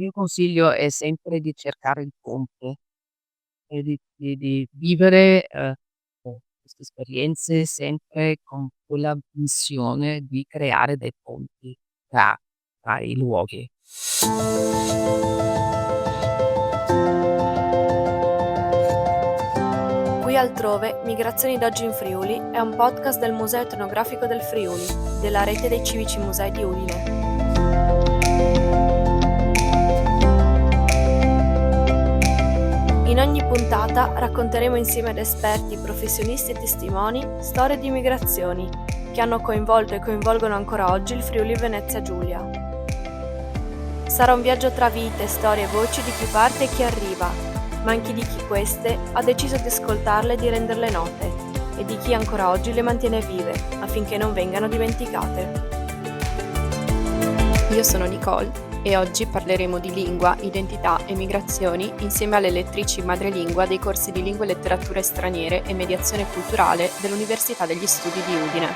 Il mio consiglio è sempre di cercare il ponte e di vivere, queste esperienze sempre con quella missione di creare dei ponti tra tra i luoghi. Qui altrove, Migrazioni d'oggi in Friuli è un podcast del Museo Etnografico del Friuli, della rete dei civici musei di Udine. In ogni puntata racconteremo insieme ad esperti, professionisti e testimoni storie di migrazioni che hanno coinvolto e coinvolgono ancora oggi il Friuli Venezia Giulia. Sarà un viaggio tra vite, storie e voci di chi parte e chi arriva, ma anche di chi queste ha deciso di ascoltarle e di renderle note, e di chi ancora oggi le mantiene vive, affinché non vengano dimenticate. Io sono Nicole e oggi parleremo di lingua, identità e migrazioni insieme alle lettrici madrelingua dei corsi di lingue e letterature straniere e mediazione culturale dell'Università degli Studi di Udine.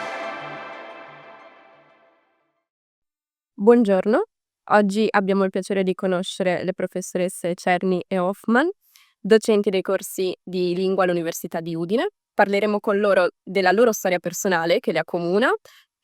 Buongiorno, oggi abbiamo il piacere di conoscere le professoresse Cerny e Hoffman, docenti dei corsi di lingua all'Università di Udine. Parleremo con loro della loro storia personale che le accomuna,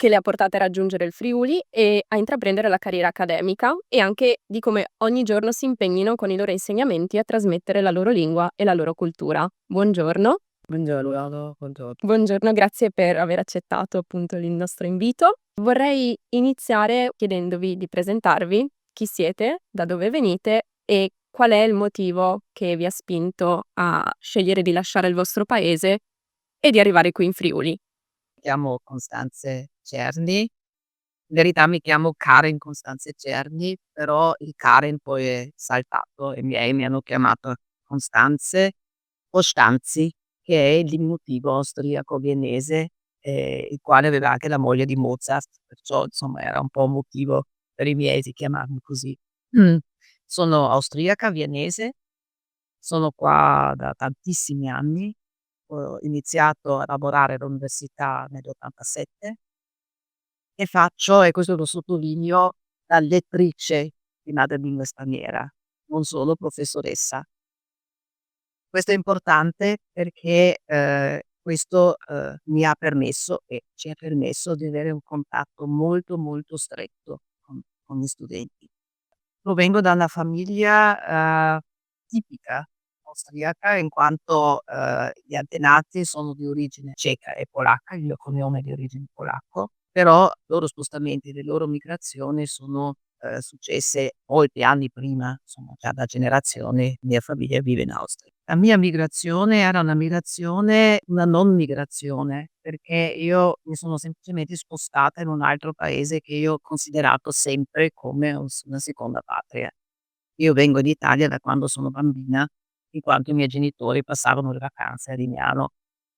che le ha portate a raggiungere il Friuli e a intraprendere la carriera accademica, e anche di come ogni giorno si impegnino con i loro insegnamenti a trasmettere la loro lingua e la loro cultura. Buongiorno. Buongiorno, buongiorno. Buongiorno, grazie per aver accettato appunto il nostro invito. Vorrei iniziare chiedendovi di presentarvi, chi siete, da dove venite e qual è il motivo che vi ha spinto a scegliere di lasciare il vostro paese e di arrivare qui in Friuli. Mi chiamo Costanze Cerni. In verità mi chiamo Karen Costanze Cerni, però il Karen poi è saltato e i miei mi hanno chiamato Costanze o Stanzi, che è il diminutivo austriaco-viennese, il quale aveva anche la moglie di Mozart, perciò insomma era un po' un motivo per i miei di chiamarmi così. Mh. Sono austriaca viennese, sono qua da tantissimi anni. Ho iniziato a lavorare all'università nell'87 e faccio, e questo lo sottolineo, la lettrice di madrelingua straniera, non solo professoressa. Questo è importante perché, questo, mi ha permesso e ci ha permesso di avere un contatto molto, molto stretto con gli studenti. Provengo da una famiglia, tipica austriaca in quanto, gli antenati sono di origine ceca e polacca, il mio cognome è di origine polacco, però loro spostamenti, le loro migrazioni sono, successe molti anni prima, insomma già da generazioni mia famiglia vive in Austria. La mia migrazione era una non migrazione, perché io mi sono semplicemente spostata in un altro paese che io ho considerato sempre come una seconda patria. Io vengo in Italia da quando sono bambina, in quanto i miei genitori passavano le vacanze a Lignano,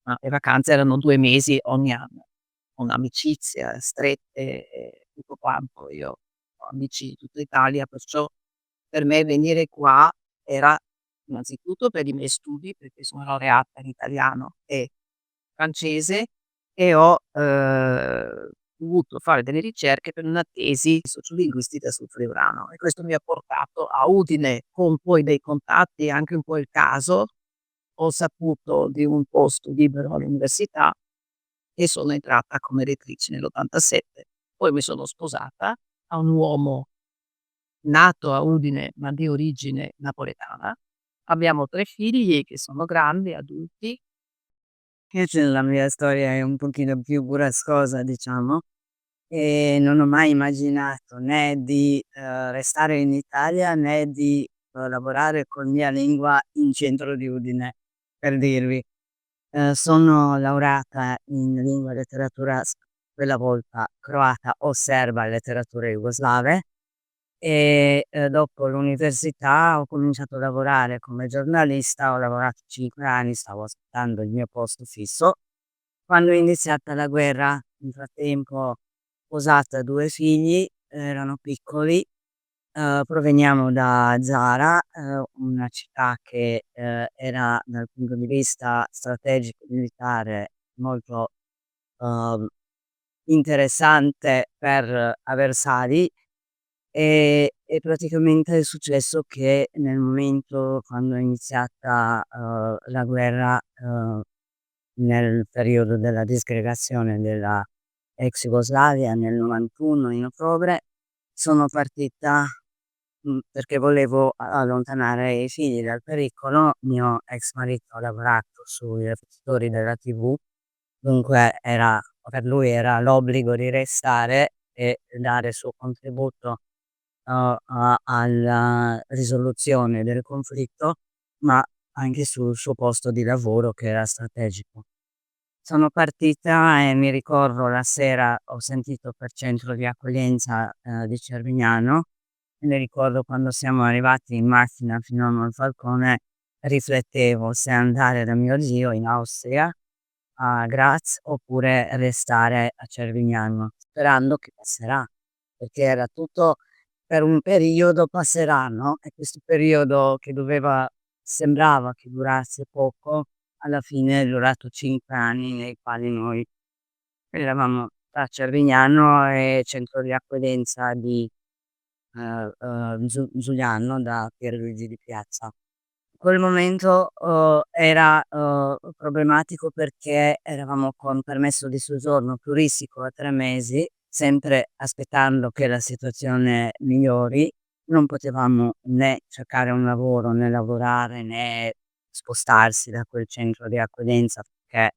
ma le vacanze erano 2 mesi ogni anno, con amicizie strette e tutto quanto. Io ho amici in tutta Italia, perciò per me venire qua era innanzitutto per i miei studi, perché sono laureata in italiano e francese e ho, dovuto fare delle ricerche per una tesi sociolinguistica sul friulano, e questo mi ha portato a Udine con poi dei contatti e anche un po' il caso. Ho saputo di un posto libero all'università e sono entrata come rettrice nell'87. Poi mi sono sposata a un uomo nato a Udine, ma di origine napoletana. Abbiamo 3 figli che sono grandi, adulti. Invece la mia storia è un pochino più burrascosa, diciamo, e non ho mai immaginato né di, restare in Italia né di, lavorare con mia lingua in centro di Udine, per dirvi. Sono laureata in lingua e letteratura quella volta croata o serba, letterature jugoslave, e, dopo l'università ho cominciato a lavorare come giornalista, ho lavorato 5 anni, stavo aspettando il mio posto fisso. Quando è iniziata la guerra, nel frattempo sposata, 2 figli, erano piccoli, proveniamo da Zara, una città che, era dal punto di vista strategico militare molto, uhm, interessante per avversari, E praticamente è successo che nel momento quando è iniziata, la guerra, nel periodo della disgregazione della ex Jugoslavia nel '91 in ottobre, sono partita, perché volevo allontanare i figli dal pericolo. Mio ex marito ha lavorato sui riflettori della TV, dunque era per lui era l'obbligo di restare e dare il suo contributo, a alla risoluzione del conflitto, ma anche sul suo posto di lavoro che era strategico. Sono partita e mi ricordo la sera ho sentito per centro di accoglienza, di Cervignano, e mi ricordo quando siamo arrivati in macchina fino a Monfalcone, riflettevo se andare da mio zio in Austria, a Graz, oppure restare a Cervignano, sperando che passerà, perché era tutto per un periodo passerà, no, e questo periodo che sembrava che durasse poco, alla fine è durato 5 anni nei quali noi eravamo a Cervignano e centro di accoglienza di, Giugliano da Pierluigi di Piazza. Quel momento, era, problematico perché eravamo con permesso di soggiorno turistico a 3 mesi, sempre aspettando che la situazione migliori. Non potevamo né cercare un lavoro, né lavorare, né spostarsi da quel centro di accoglienza, perché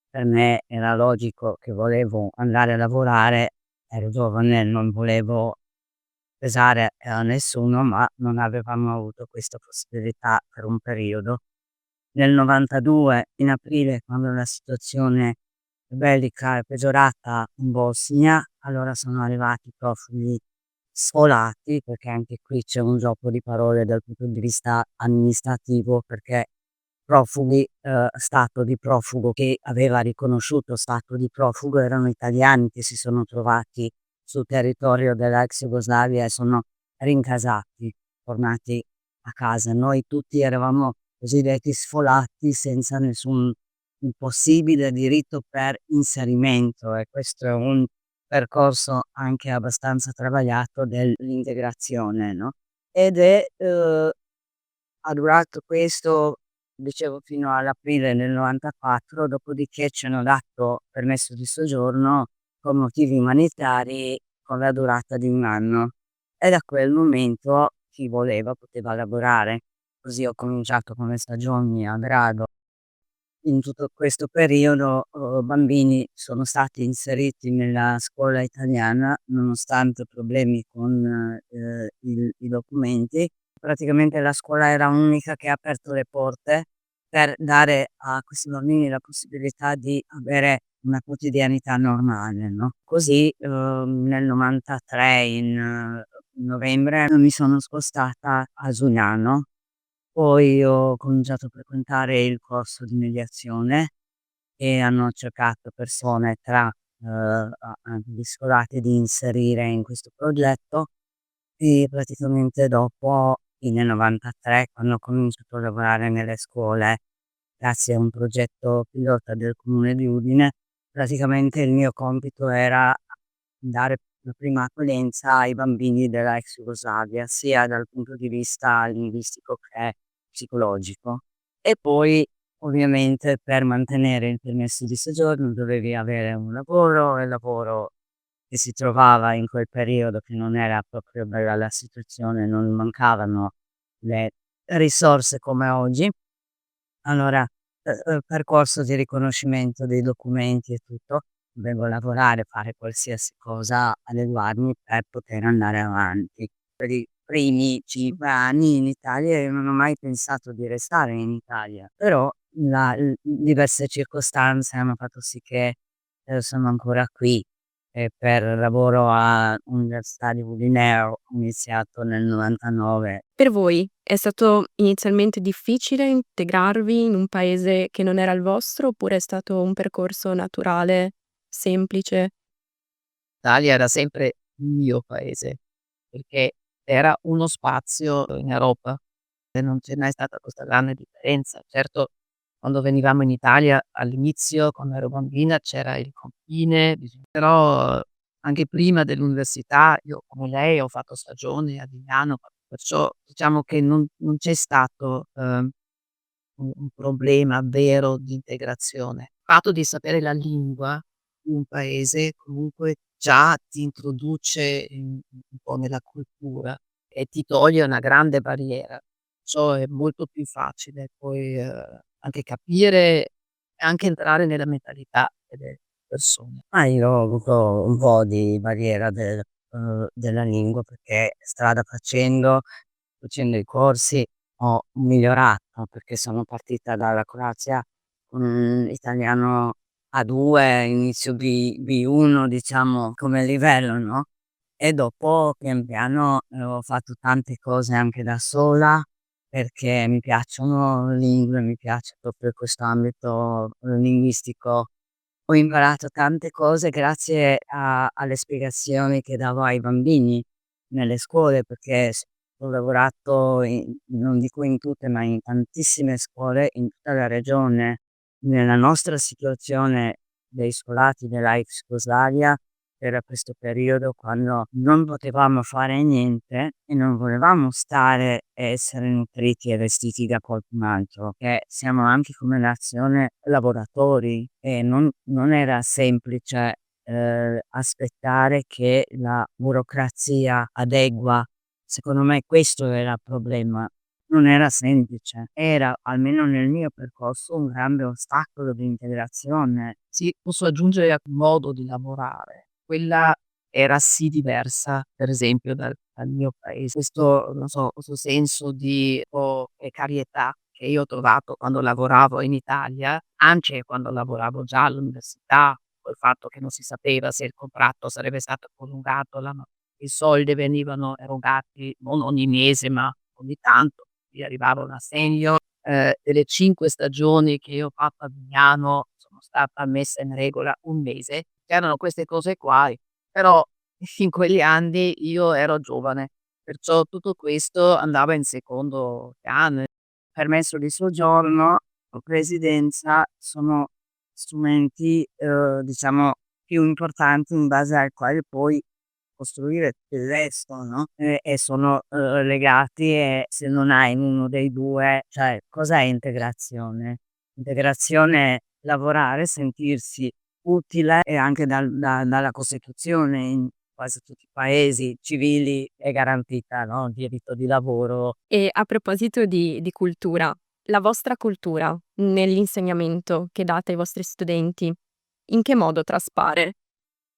per me era logico che volevo andare a lavorare, ero giovane, non volevo pesare a nessuno, ma non avevamo avuto questa possibilità per un periodo. Nel '92, in aprile, quando la situazione bellica è peggiorata in Bosnia, allora sono arrivati i profughi sfolati, perché anche qui c'è un gioco di parole dal punto di vista amministrativo, perché profughi, stato di profugo che aveva riconosciuto stato di profugo erano italiani che si sono trovati sul territorio della ex Jugoslavia e sono rincasati, tornati a casa. Noi tutti eravamo cosiddetti sfolati senza nessun possibile diritto per inserimento, e questo è un percorso anche abbastanza travagliato dell'integrazione, no, ed è, ha durato questo, dicevo, fino all'aprile del '94, dopodiché ci hanno dato permesso di soggiorno con motivi umanitari con la durata di 1 anno, e da quel momento chi voleva poteva lavorare. Così ho cominciato come stagioni a grado. In tutto questo periodo, bambini sono stati inseriti nella scuola italiana nonostante problemi con, i documenti. Praticamente la scuola era unica che ha aperto le porte per dare a questi bambini la possibilità di avere una quotidianità normale, no, così, nel '93 in novembre mi sono spostata a Giugliano. Poi ho cominciato a frequentare il corso di mediazione e hanno cercato persone tra, gli scolati di inserire in questo progetto, e praticamente dopo, fine '93, quando ho cominciato a lavorare nelle scuole, grazie a un progetto pilota del comune di Udine, praticamente il mio compito era dare la prima accoglienza ai bambini della ex Jugoslavia, sia dal punto di vista linguistico che psicologico. E poi ovviamente per mantenere il permesso di soggiorno dovevi avere un lavoro, e il lavoro che si trovava in quel periodo, che non era proprio bella la situazione, non mancavano le risorse come oggi. Allora, percorso di riconoscimento dei documenti e tutto, dovevo lavorare, fare qualsiasi cosa, adeguarmi per poter andare avanti. Per i primi 5 anni in Italia io non ho mai pensato di restare in Italia, però diverse circostanze hanno fatto sì che, sono ancora qui, e per lavoro a Università di Udine ho iniziato nel '99. Per voi è stato inizialmente difficile integrarvi in un paese che non era il vostro, oppure è stato un percorso naturale, semplice? L'Italia era sempre il mio paese, perché era uno spazio in Europa e non c'è mai stata questa grande differenza. Certo, quando venivamo in Italia all'inizio, quando ero bambina, c'era il confine, però anche prima dell'università io come lei ho fatto stagione a Milano, perciò diciamo che non c'è stato, un problema vero di integrazione. Il fatto di sapere la lingua di un paese comunque già ti introduce un po' nella cultura e ti toglie una grande barriera. Ciò è molto più facile poi, anche capire e anche entrare nella mentalità delle persone. Ma io ho avuto un po' di barriera della lingua perché strada facendo i corsi ho migliorato, perché sono partita dalla Croazia con un italiano A2, inizio B1 diciamo come livello, no, e dopo pian piano, ho fatto tante cose anche da sola, perché mi piacciono le lingue, mi piace proprio questo ambito linguistico. Ho imparato tante cose grazie alle spiegazioni che davo ai bambini nelle scuole, perché ho lavorato non dico in tutte, ma in tantissime scuole in tutta la regione. Nella nostra situazione dei scolati della ex Jugoslavia era questo periodo quando non potevamo fare niente e non volevamo stare e essere nutriti e vestiti da qualcun altro, che siamo anche come nazione lavoratori e non era semplice, aspettare che la burocrazia adegua. Secondo me questo era il problema. Non era semplice, era, almeno nel mio percorso, un grande ostacolo di integrazione. Sì, posso aggiungere a modo di lavorare. Quella era sì diversa, per esempio, dal mio paese. Questo, non so, questo senso di precarietà che io ho trovato quando lavoravo in Italia, anche quando lavoravo già all'università, col fatto che non si sapeva se il contratto sarebbe stato prolungato, i soldi venivano erogati non ogni mese, ma ogni tanto, ti arrivava un assegno. Delle 5 stagioni che io ho fatto a Milano, sono stata messa in regola 1 mese. C'erano queste cose qua, però in quegli anni io ero giovane, perciò tutto questo andava in secondo piano. Permesso di soggiorno o residenza sono strumenti, diciamo più importanti in base ai quali puoi costruire tutto il resto, no, e sono, legati e se non hai uno dei 2 cioè cos'è integrazione? Integrazione è lavorare, sentirsi utile e anche dalla Costituzione in quasi tutti i paesi civili è garantita, no, il diritto di lavoro. E a proposito di cultura, la vostra cultura nell'insegnamento che date ai vostri studenti, in che modo traspare?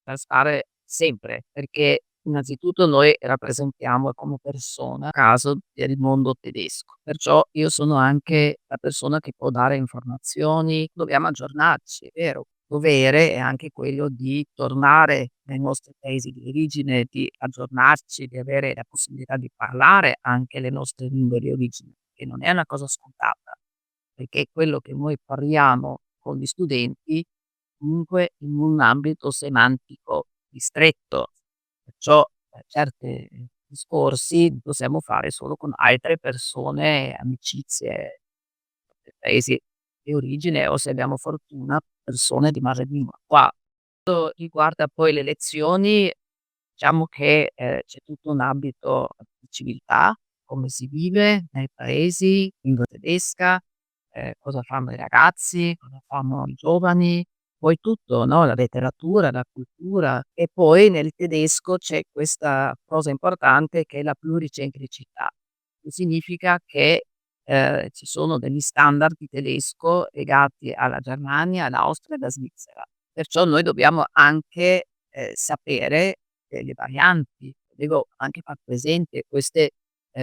Traspare sempre, perché innanzitutto noi rappresentiamo come persona caso del mondo tedesco. Perciò io sono anche la persona che può dare informazioni, dobbiamo aggiornarci, è vero. Dovere è anche quello di tornare nei nostri paesi di origine, di aggiornarci, di avere la possibilità di parlare anche le nostre lingue di origine, che non è una cosa scontata, perché quello che noi parliamo con gli studenti comunque in un ambito semantico ristretto, perciò, certe discorsi li possiamo fare solo con altre persone, amicizie dei paesi di origine o se abbiamo fortuna persone di madrelingua qua. Riguarda poi le lezioni, diciamo che, c'è tutto un ambito di civiltà, come si vive nei paesi, lingua tedesca, cosa fanno i ragazzi, cosa fanno i giovani, poi tutto, no, la letteratura, la cultura e poi nel tedesco c'è questa cosa importante che è la pluricentricità, che significa che, ci sono degli standard di tedesco legati alla Germania, all'Austria e alla Svizzera. Perciò noi dobbiamo anche, sapere delle varianti. Devo anche far presente queste,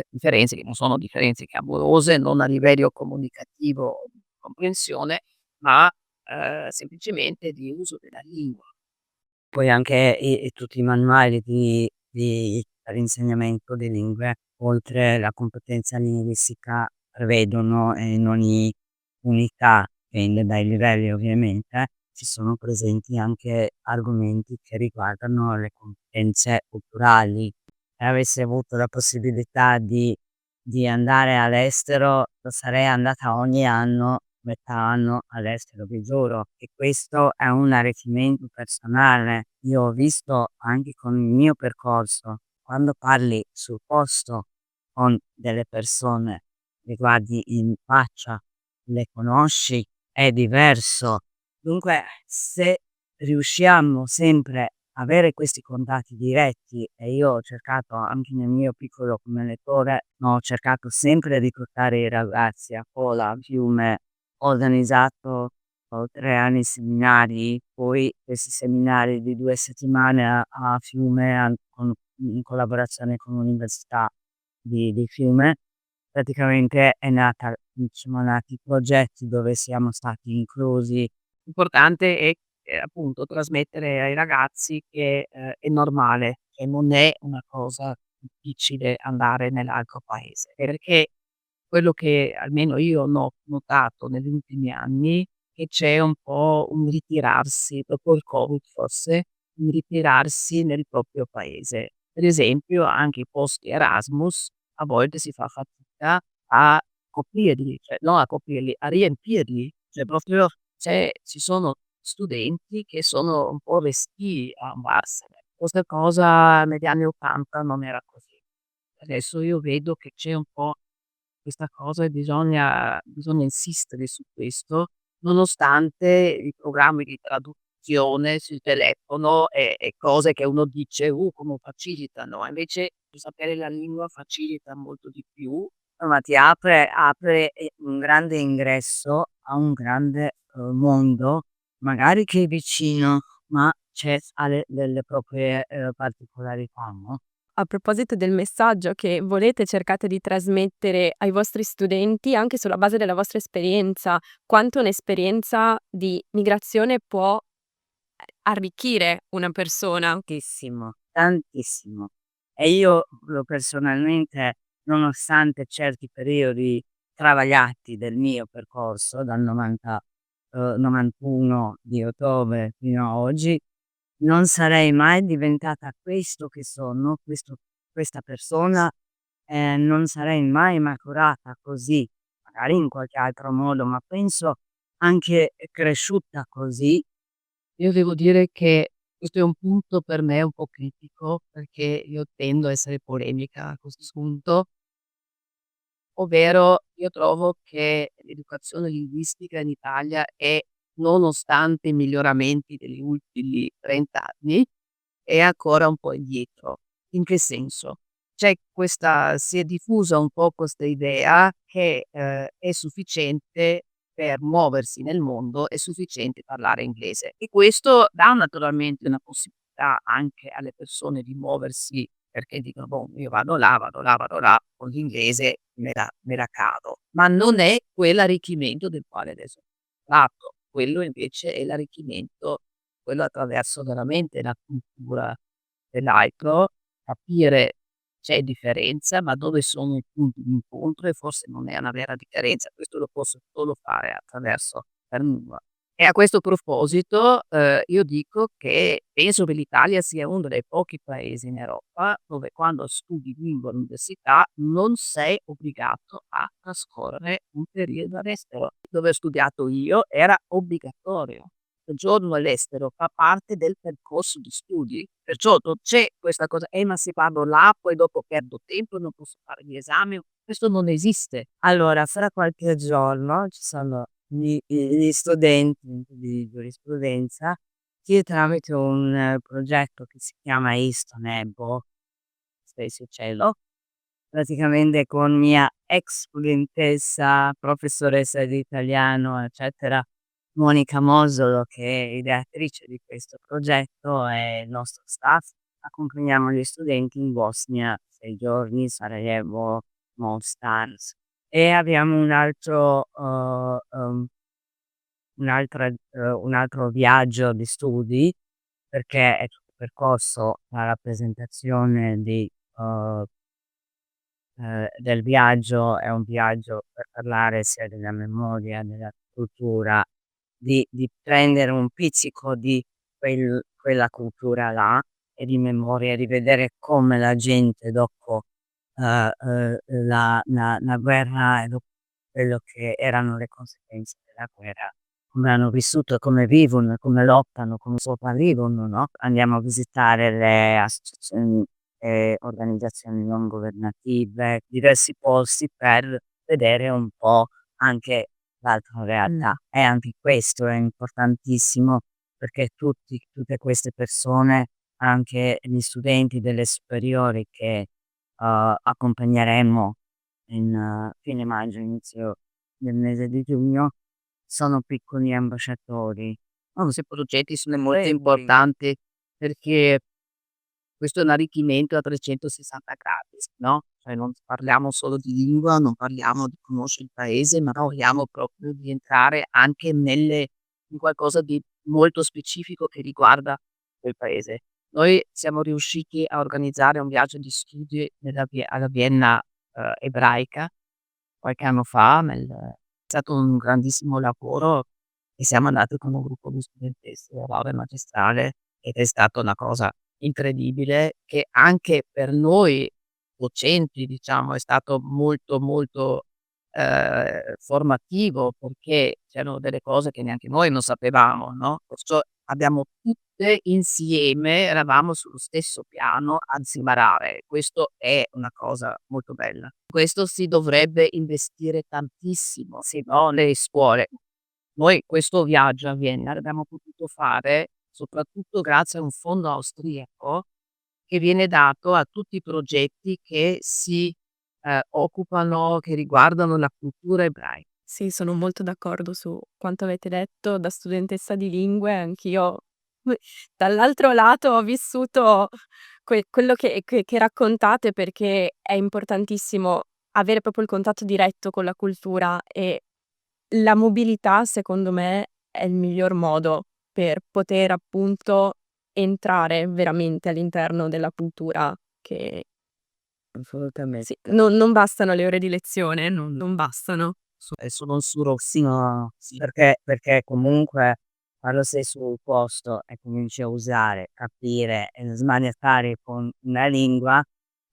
differenze che non sono differenze clamorose, non a livello comunicativo o di comprensione, ma, semplicemente di uso della lingua. Poi anche tutti i manuali per l'insegnamento di lingue, oltre la competenza linguistica, prevedono in ogni unità, dipende dai livelli ovviamente, ci sono presenti anche argomenti che riguardano le competenze culturali. Se avessi avuto la possibilità di andare all'estero, sarei andata ogni anno, metà anno all'estero, vi giuro. E questo è un arricchimento personale. io ho visto anche con il mio percorso, quando parli sul posto con delle persone, le guardi in faccia, le conosci, è diverso. Dunque, se riusciamo sempre avere questi contatti diretti, e io ho cercato anche nel mio piccolo come lettore, ho cercato sempre di portare i ragazzi a Pola, a Fiume, ho organizzato ho 3 anni seminari, poi questi seminari di 2 settimane a Fiume an con in collaborazione con l'università di Fiume, praticamente è nata sono nati progetti dove siamo stati inclusi. L'importante è, appunto trasmettere ai ragazzi che, è normale, che non è una cosa difficile andare nell'altro paese, perché quello che almeno io ho notato negli ultimi anni, che c'è un po' un ritirarsi, dopo il Covid forse, un ritirarsi nel proprio paese. Per esempio anche i posti Erasmus a volte si fa fatica a coprirli, cioè no a coprirli, a riempirli, cioè proprio ci sono studenti che sono un po' restii a andarsene. Questa cosa negli anni '80 non era così. Adesso io vedo che c'è un po' questa cosa e bisogna insistere su questo, nonostante i programmi di traduzione sul telefono e cose che uno dice: come facilitano." Invece sapere la lingua facilita molto di più. No, ma ti apre, un grande ingresso a un grande, mondo, magari che è vicino, ma ha delle proprie, particolarità, no? A proposito del messaggio che volete cercate di trasmettere ai vostri studenti anche sulla base della vostra esperienza, quanto un'esperienza di migrazione può arricchire una persona. Tantissimo, tantissimo. E io personalmente, nonostante certi periodi travagliati del mio percorso dal 91 di ottobre fino a oggi, non sarei mai diventata questo che sono, questa persona, non sarei mai maturata così, magari in qualche altro modo, ma penso anche cresciuta così. Io devo dire che questo è un punto per me un po' critico, perché io tendo a essere polemica a questo punto, ovvero io trovo che l'educazione linguistica in Italia è, nonostante i miglioramenti degli ultimi 30 anni, è ancora un po' indietro. In che senso? Si è diffusa un po' questa idea che, è sufficiente per muoversi nel mondo, è sufficiente parlare inglese e questo dà naturalmente una possibilità anche alle persone di muoversi perché dicono: "Boh, io vado là, vado là, vado là, con l'inglese me la cavo." Ma non è quell'arricchimento del quale adesso ho parlato, quello invece è l'arricchimento quello attraverso veramente la cultura dell'altro, capire c'è differenza, ma dove sono i punti di incontro e forse non è una vera differenza. Questo lo posso solo fare attraverso la lingua. E a questo proposito, io dico che penso che l'Italia sia uno dei pochi paesi in Europa dove quando studi lingua all'università non sei obbligato a trascorrere un periodo all'estero. Dove ho studiato io era obbligatorio. Soggiorno all'estero fa parte del percorso di studi, perciò non c'è questa cosa: ma se vado là poi dopo perdo tempo, non posso fare gli esami." Questo non esiste. Allora, fra qualche giorno ci sono gli studenti di giurisprudenza che tramite un progetto che si chiama ISTONEBO, Spes Uccello, praticamente con mia ex studentessa, professoressa di italiano, eccetera, Monica Mosolo, che è ideatrice di questo progetto e il nostro staff, accompagniamo gli studenti in Bosnia 6 giorni, Sarajevo, Mostar. E abbiamo un altro viaggio di studi, perché è tutto percorso la rappresentazione del viaggio è un viaggio per parlare sia della memoria, della cultura, di prendere un pizzico di quella cultura là e di memoria, di vedere come la gente dopo, la guerra e dopo quello che erano le conseguenze della guerra, come hanno vissuto e come vivono e come lottano, come sopravvivono, no, andiamo a visitare le associazioni e organizzazioni non governative, diversi posti per vedere un po' anche l'altra realtà. E anche questo è importantissimo perché tutte queste persone, anche gli studenti delle superiori che, accompagneremo in fine maggio, inizio del mese di giugno, sono piccoli ambasciatori. Questi progetti sono molto Sì. importanti perché questo è un arricchimento a 360 gradi, no, cioè non parliamo solo di lingua, non parliamo di conoscere il paese, ma parliamo proprio di entrare anche in qualcosa di molto specifico che riguarda quel paese. Noi siamo riusciti a organizzare un viaggio di studi alla Vienna, ebraica qualche anno fa, è stato un grandissimo lavoro e siamo andati con un gruppo di studentesse a laurea magistrale ed è stata una cosa incredibile che anche per noi docenti, diciamo, è stato molto, molto, formativo perché c'erano delle cose che neanche noi non sapevamo, no, perciò abbiamo tutte insieme eravamo sullo stesso piano a imparare. Questo è una cosa molto bella. Questo si dovrebbe investire tantissimo, sì, no, nelle scuole. Noi questo viaggio a Vienna l'abbiamo potuto fare soprattutto grazie a un fondo austriaco che viene dato a tutti i progetti che si, occupano che riguardano la cultura ebraica. Sì, sono molto d'accordo su quanto avete detto. Da studentessa di lingue anch'io u dall'altro lato ho vissuto quello che raccontate, perché è importantissimo avere proprio il contatto diretto con la cultura, e la mobilità secondo me è il miglior modo per poter appunto entrare veramente all'interno della cultura, che Assolutamente. sì, non bastano le ore di lezione, non bastano. Sono solo Sì, no, sì, perché comunque quando sei sul posto e cominci a usare, capire e smanettare con una lingua,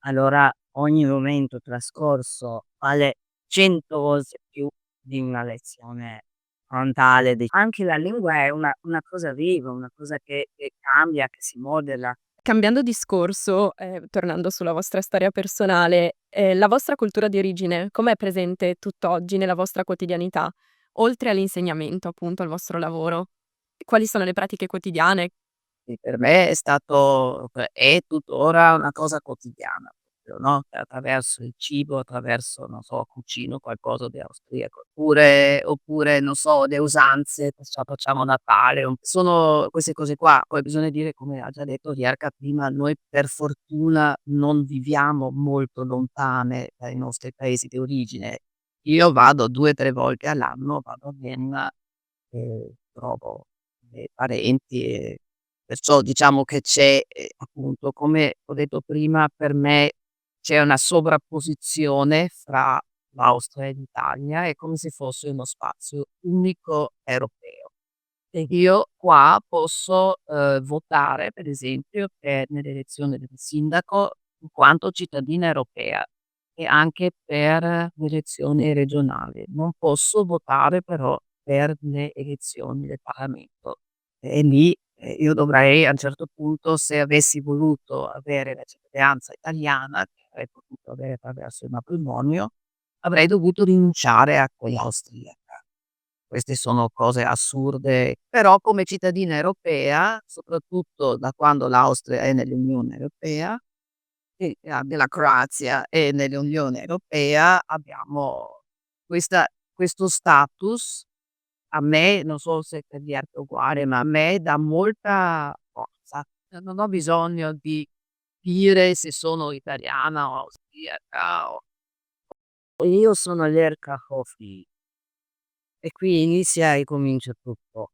allora ogni momento trascorso vale 100 volte più di una lezione frontale. Anche la lingua è una cosa viva, una cosa che cambia, che si modela. Cambiando discorso, tornando sulla vostra storia personale, la vostra cultura di origine com'è presente tutt'oggi nella vostra quotidianità? Oltre all'insegnamento, appunto, al vostro lavoro, quali sono le pratiche quotidiane? Sì, per me è stato è tuttora una cosa quotidiana proprio, no, attraverso il cibo, attraverso, non so, cucino qualcosa di austriaco, oppure non so, le usanze, facciamo Natale, sono queste cose qua. Poi bisogna dire, come ha già detto Riarca prima, noi per fortuna non viviamo molto lontane dai nostri paesi di origine. Io vado 2, 3 volte all'anno, vado a Vienna e trovo dei parenti e perciò diciamo che c'è, appunto, come ho detto prima, per me c'è una sovrapposizione fra l'Austria e l'Italia, è come se fosse uno spazio unico europeo. E io qua posso, votare per esempio nelle elezioni del sindaco in quanto cittadina europea e anche per le elezioni regionali. Non posso votare però per le elezioni del Parlamento. E lì, io dovrei a un certo punto, se avessi voluto avere la cittadinanza italiana, che avrei potuto avere attraverso il matrimonio, avrei dovuto rinunciare a quella austriaca. Queste sono cose assurde, però come cittadina europea, soprattutto da quando l'Austria è nell'Unione Europea della Croazia è nell'Unione Europea, abbiamo questo status a me, non so se per gli altri è uguale, ma a me dà molta forza. Non ho bisogno di dire se sono italiana o austriaca o Io sono allergica coffee e qui inizia e comincia tutto.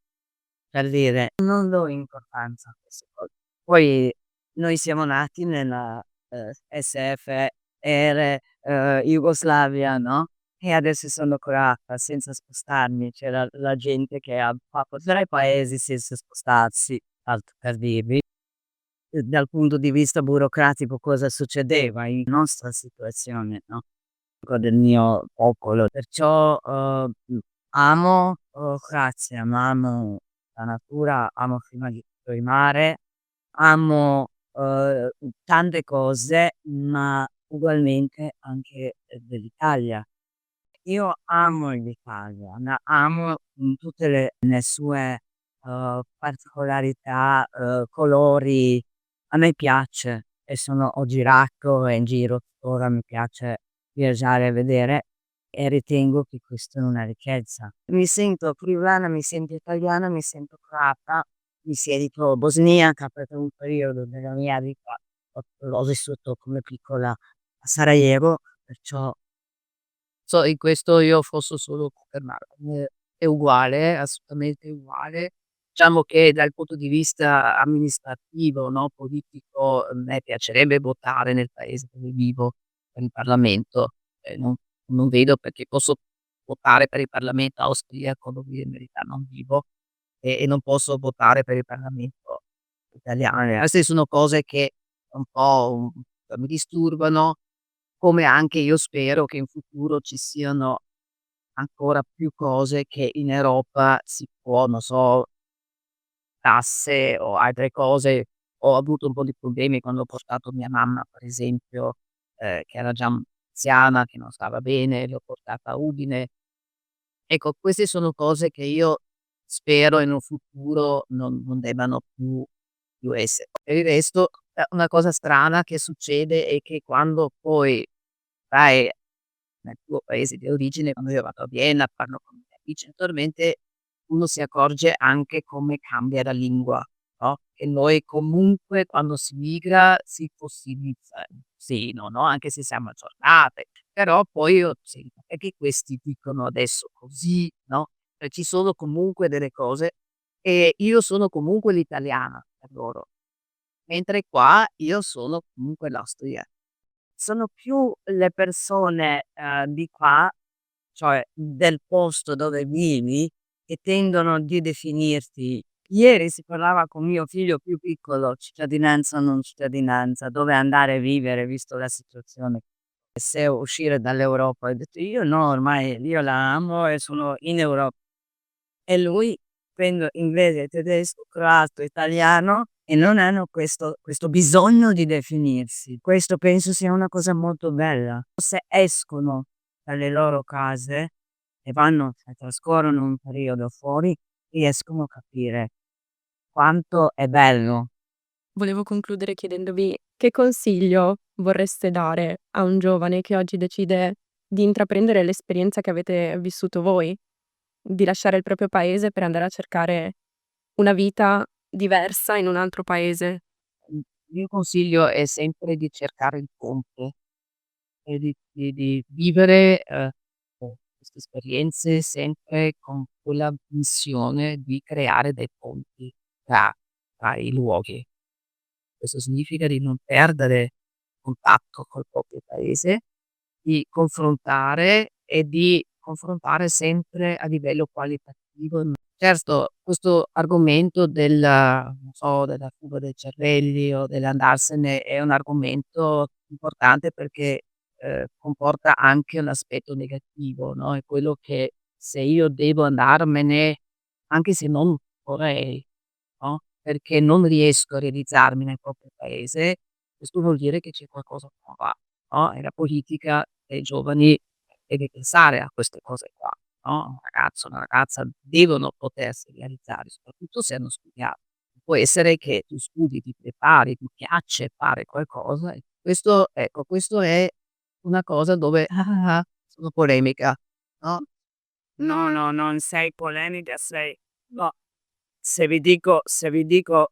Per dire, non do importanza a queste cose. Poi noi siamo nati nella, SFR, Jugoslavia, no, e adesso sono croata senza spostarmi. C'era la gente che ha fatto 3 paesi senza spostarsi, tanto per dirvi. Dal punto di vista burocratico cosa succedeva in nostra situazione, no, del mio popolo. Perciò, amo Croazia, ma amo la natura, amo prima di tutto il mare, amo, tante cose, ma ugualmente anche, dell'Italia. Io amo l'Italia, la amo in tutte le sue, particolarità, colori. A me piace e ho girato e in giro tuttora mi piace viaggiare e vedere e ritengo che questa è una ricchezza. Mi sento friulana, mi sento italiana, mi sento croata, mi sento bosniaca perché un periodo della mia vita l'ho vissuto come piccola a Sarajevo, perciò So in questo io posso solo confermarlo. È uguale, assolutamente uguale. Diciamo che dal punto di vista amministrativo, no, politico, a me piacerebbe votare nel paese dove vivo per il Parlamento e non vedo perché posso votare per il Parlamento austriaco dove in verità non vivo e non posso votare per il Parlamento italiano. Queste sono cose che un po', mi disturbano, come anche io spero che in futuro ci siano ancora più cose che in Europa si può, non so, tasse o altre cose. Ho avuto un po' di problemi quando ho portato mia mamma, per esempio, che era già anziana, che non stava bene, l'ho portata a Udine. Ecco, queste sono cose che io spero in un futuro non debbano più essere. Per il resto, una cosa strana che succede è che quando poi vai nel tuo paese di origine, quando io vado a Vienna, parlo con i miei amici attualmente, uno si accorge anche come cambia la lingua, no, che noi comunque quando si migra si fossilizza un pochino, no, anche se siamo aggiornate, però poi io sento: "E che questi dicono adesso così?" No, ci sono comunque delle cose e io sono comunque l'italiana per loro, mentre qua io sono comunque l'austriaca. Sono più le persone, di qua, cioè del posto dove vivi, che tendono di definirti. Ieri si parlava con mio figlio più piccolo, cittadinanza o non cittadinanza, dove andare a vivere visto la situazione, e se uscire dall'Europa. Ho detto: "Io no, ormai io la amo e sono in e lui prendo inglese, tedesco, croato, italiano e non hanno questo bisogno di definirsi. Questo penso sia una cosa molto bella. Se escono dalle loro case e vanno e trascorrono un periodo fuori, riescono a capire quanto è bello. Volevo concludere chiedendovi che consiglio vorreste dare a un giovane che oggi decide di intraprendere l'esperienza che avete vissuto voi, di lasciare il proprio paese per andare a cercare una vita diversa in un altro paese. Il mio consiglio è sempre di cercare il ponte e di vivere, queste esperienze sempre con quella missione di creare dei ponti tra i luoghi. Questo significa di non perdere contatto col proprio paese, di confrontare e di confrontare sempre a livello qualitativo. Certo, questo argomento non so, della fuga dei cervelli o dell'andarsene è un argomento importante perché, comporta anche un aspetto negativo, no, è quello che se io devo andarmene, anche se non vorrei, no, perché non riesco a realizzarmi nel proprio paese, questo vuol dire che c'è qualcosa che non va, no, e la politica dei giovani deve pensare a queste cose qua, no, un ragazzo, una ragazza devono potersi realizzare, soprattutto se hanno studiato. Può essere che tu studi, ti prepari, ti piace fare qualcosa e questo ecco, questo è una cosa dove sono polemica, no? No, no, non sei polemica, sei no. Se vi dico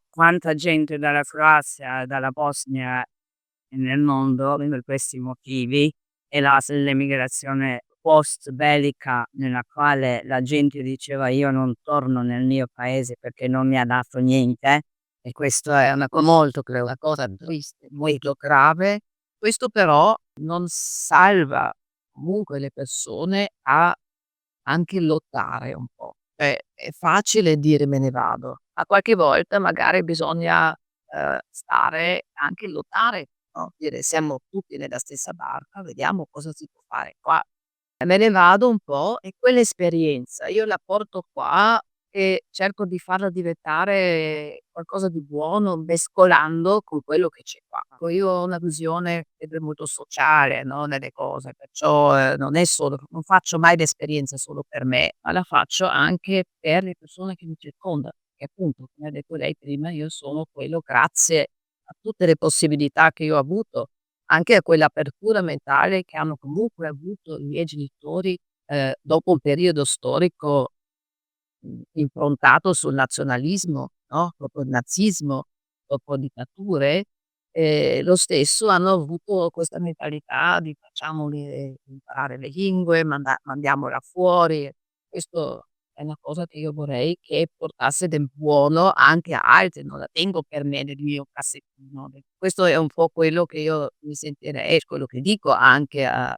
quanta gente dalla Croazia, dalla Bosnia e nel mondo per questi motivi e l'emigrazione post bellica nella quale la gente diceva: "Io non torno nel mio paese perché non mi ha dato niente", e questo è una cosa triste, molto grave. Questo però non salva comunque le persone a anche lottare un po'. È facile dire: "Me ne vado", ma qualche volta magari bisogna, stare anche lottare, no, dire: "Siamo tutti nella stessa barca, vediamo cosa si può fare qua". me ne vado un po' e quell'esperienza io la porto qua e cerco di farla diventare qualcosa di buono mescolando con quello che c'è qua. Poi io ho una visione sempre molto sociale, no, nelle cose, perciò, non faccio mai l'esperienza solo per me, ma la faccio anche per le persone che mi circondano, che appunto, come ha detto lei prima, io sono quello grazie a tutte le possibilità che io ho avuto, anche a quell'apertura mentale che hanno comunque avuto i miei genitori, dopo un periodo storico improntato sul nazionalismo, no, dopo il nazismo, dopo dittature, lo stesso hanno avuto questa mentalità di facciamoli imparare le lingue, mandiamola fuori. Questo è una cosa che io vorrei che portasse del buono anche a altri, non la tengo per me nel mio cassettino. Questo è un po' quello che io mi sentirei, quello che dico anche a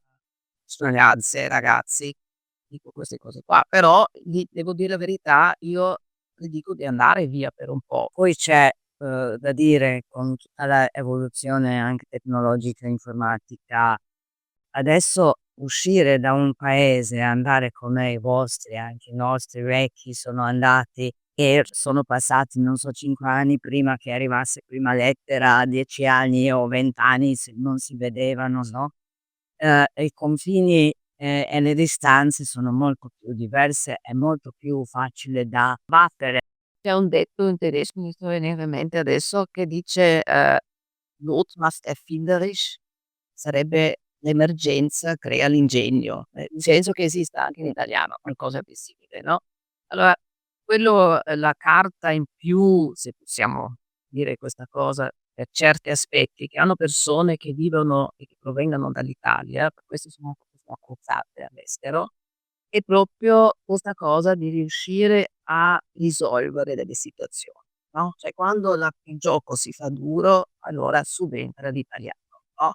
ragazze e ragazzi. Dico queste cose qua, però gli devo dire la verità, io gli dico di andare via per un po'. Poi c'è, da dire con tutta la evoluzione anche tecnologica e informatica, adesso uscire da un paese e andare come i vostri, anche i nostri vecchi sono andati e sono passati, non so, 5 anni prima che arrivasse prima lettera, 10 anni o 20 anni se non si vedevano, no, i confini, e le distanze sono molto più diverse, è molto più facile da battere. C'è un detto in tedesco, mi sta venendo in mente adesso, che dice, Not macht erfinderisch, sarebbe l'emergenza crea l'ingegno, penso che esista anche in italiano qualcosa di simile, no, allora quello la carta in più, se possiamo dire questa cosa, per certi aspetti, che hanno persone che vivono e che provengono dall'Italia, per questo sono apprezzate all'estero, è proprio questa cosa di riuscire a risolvere delle situazioni, no, cioè quando il gioco si fa duro, allora subentra l'italiano, no,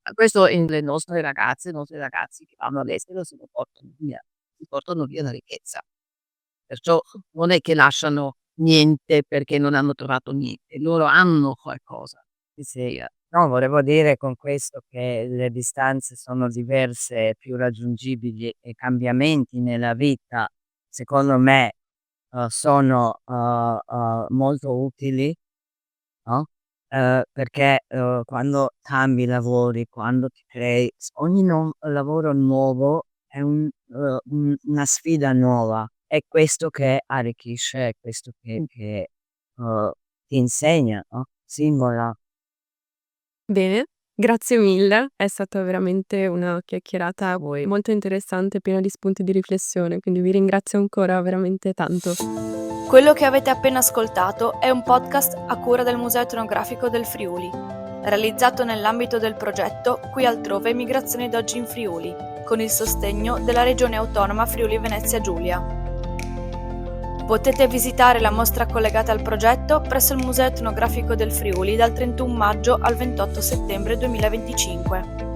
ma questo in le nostre ragazze, i nostri ragazzi che vanno all'estero si portano via la ricchezza. Perciò non è che lasciano niente perché non hanno trovato niente, loro hanno qualcosa. Sì, sì, no, volevo dire con questo che le distanze sono diverse, più raggiungibili e i cambiamenti nella vita, secondo me, sono, molto utili, no, perché, quando cambi lavori, quando ti crei ogni lavoro nuovo è una sfida nuova. È questo che arricchisce, è questo che, ti insegna, no, stimola. Bene, grazie mille, è stata veramente una chiacchierata molto interessante, piena di spunti di riflessione, quindi vi ringrazio ancora veramente tanto. Quello che avete appena ascoltato è un podcast a cura del Museo Etnografico del Friuli, realizzato nell'ambito del progetto Qui altrove migrazioni d'oggi in Friuli, con il sostegno della Regione Autonoma Friuli Venezia Giulia. Potete visitare la mostra collegata al progetto presso il Museo Etnografico del Friuli dal 31 maggio al 28 settembre 2025.